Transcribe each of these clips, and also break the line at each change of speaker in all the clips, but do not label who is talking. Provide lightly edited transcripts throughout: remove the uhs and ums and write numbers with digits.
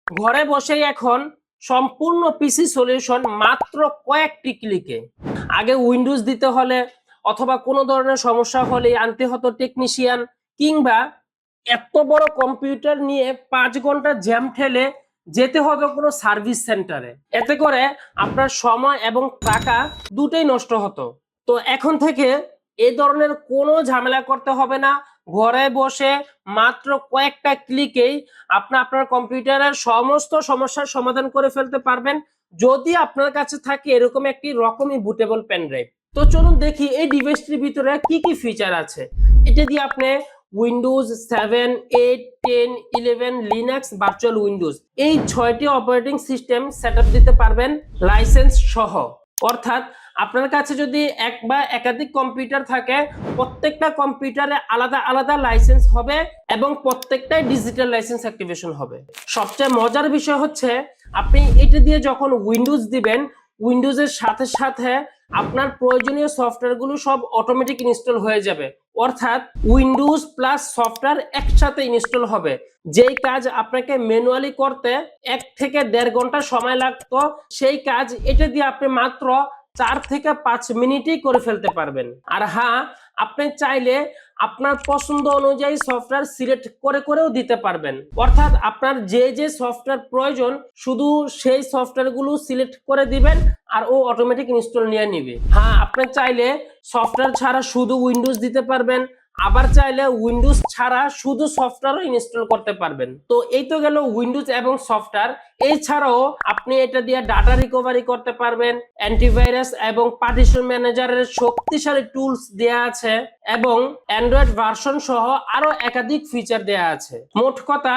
ঘরে বসেই এখন সম্পূর্ণ পিসি সলিউশন মাত্র কয়েকটি ক্লিকে। আগে উইন্ডোজ দিতে হলে অথবা কোনো ধরনের সমস্যা হলে আনতে হতো টেকনিশিয়ান, কিংবা এত বড় কম্পিউটার নিয়ে 5 ঘন্টা জ্যাম ঠেলে যেতে হতো কোনো সার্ভিস সেন্টারে। এতে করে আপনার সময় এবং টাকা দুটোই নষ্ট হতো। তো এখন থেকে এই ধরনের কোনো ঝামেলা করতে হবে না। ঘরে বসে মাত্র কয়েকটা ক্লিকেই আপনি আপনার কম্পিউটারের সমস্ত সমস্যার সমাধান করে ফেলতে পারবেন, যদি আপনার কাছে থাকে এরকম একটি রকমই বুটেবল পেন ড্রাইভ। তো চলুন দেখি এই ডিভাইসটির ভিতরে কি কি ফিচার আছে। এটা দিয়ে আপনি উইন্ডোজ 7, 8, 10, 11, লিনাক্স, ভার্চুয়াল উইন্ডোজ এই 6টি অপারেটিং সিস্টেম সেটআপ দিতে পারবেন লাইসেন্স সহ। অর্থাৎ আপনার কাছে যদি এক বা একাধিক কম্পিউটার থাকে, প্রত্যেকটা কম্পিউটারে আলাদা আলাদা লাইসেন্স হবে এবং প্রত্যেকটাই ডিজিটাল লাইসেন্স অ্যাক্টিভেশন হবে। সবচেয়ে মজার বিষয় হচ্ছে আপনি এটা দিয়ে যখন উইন্ডোজ দিবেন, উইন্ডোজের সাথে সাথে আপনার প্রয়োজনীয় সফটওয়্যারগুলো সব অটোমেটিক ইনস্টল হয়ে যাবে। অর্থাৎ উইন্ডোজ প্লাস সফটওয়্যার একসাথে ইনস্টল হবে। যেই কাজ আপনাকে ম্যানুয়ালি করতে 1 থেকে 1.5 ঘন্টা সময় লাগতো, সেই কাজ এটা দিয়ে আপনি মাত্র 4 থেকে 5 মিনিটেই করে ফেলতে পারবেন। আর হ্যাঁ, আপনি চাইলে আপনার পছন্দ অনুযায়ী সফটওয়্যার সিলেক্ট করে করেও দিতে পারবেন। অর্থাৎ আপনার যে যে সফটওয়্যার প্রয়োজন শুধু সেই সফটওয়্যারগুলো সিলেক্ট করে দিবেন আর ও অটোমেটিক ইনস্টল নিয়ে নিবে। হ্যাঁ, আপনি চাইলে সফটওয়্যার ছাড়া শুধু উইন্ডোজ দিতে পারবেন, আবার চাইলে উইন্ডোজ ছাড়া শুধু সফটওয়্যারও ইনস্টল করতে পারবেন। তো এই তো গেল উইন্ডোজ এবং সফটওয়্যার। এছাড়াও আপনি এটা দিয়ে ডাটা রিকভারি করতে পারবেন, অ্যান্টিভাইরাস এবং পার্টিশন ম্যানেজারের শক্তিশালী টুলস দেয়া আছে এবং অ্যান্ড্রয়েড ভার্সন সহ আরো একাধিক ফিচার দেয়া আছে। মোট কথা,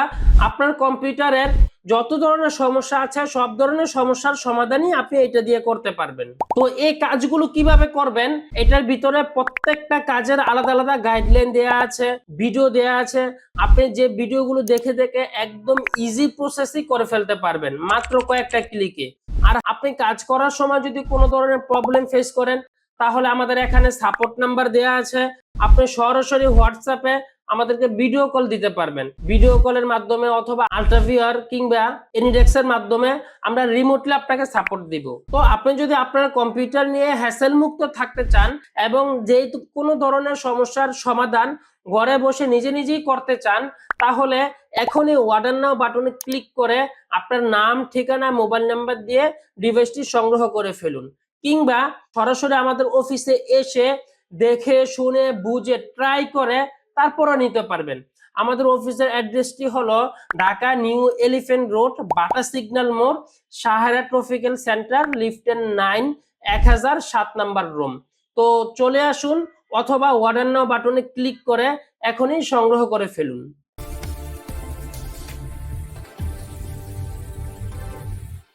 আপনার কম্পিউটারের যত ধরনের সমস্যা আছে সব ধরনের সমস্যার সমাধানই আপনি এটা দিয়ে করতে পারবেন। তো এই কাজগুলো কিভাবে করবেন, এটার ভিতরে প্রত্যেকটা কাজের আলাদা আলাদা গাইডলাইন দেয়া আছে, ভিডিও দেয়া আছে। আপনি যে ভিডিওগুলো দেখে দেখে একদম ইজি প্রসেসই করে ফেলতে পারবেন মাত্র কয়েকটা ক্লিকে। আর আপনি কাজ করার সময় যদি কোনো ধরনের প্রবলেম ফেস করেন, তাহলে আমাদের এখানে সাপোর্ট নাম্বার দেয়া আছে। আপনি সরাসরি হোয়াটসঅ্যাপে আমাদেরকে ভিডিও কল দিতে পারবেন। ভিডিও কলের মাধ্যমে অথবা আল্ট্রাভিআর কিংবা এনিডেক্সের মাধ্যমে আমরা রিমোটলি আপনাকে সাপোর্ট দিব। তো আপনি যদি আপনার কম্পিউটার নিয়ে হ্যাসেল মুক্ত থাকতে চান এবং যেহেতু কোনো ধরনের সমস্যার সমাধান ঘরে বসে নিজে নিজেই করতে চান, তাহলে এখনই অর্ডার নাও বাটনে ক্লিক করে আপনার নাম, ঠিকানা, মোবাইল নাম্বার দিয়ে ডিভাইসটি সংগ্রহ করে ফেলুন। কিংবা সরাসরি আমাদের অফিসে এসে দেখে শুনে বুঝে ট্রাই করে তারপরে নিতে পারবেন। আমাদের অফিসের অ্যাড্রেসটি হলো Dhaka new elephant road, Bata signal মোড়, সাহারা ট্রপিক্যাল সেন্টার, লিফটেন 9, 1007 নাম্বার রুম। তো চলে আসুন অথবা অর্ডার নাও বাটনে ক্লিক করে এখনই সংগ্রহ করে ফেলুন।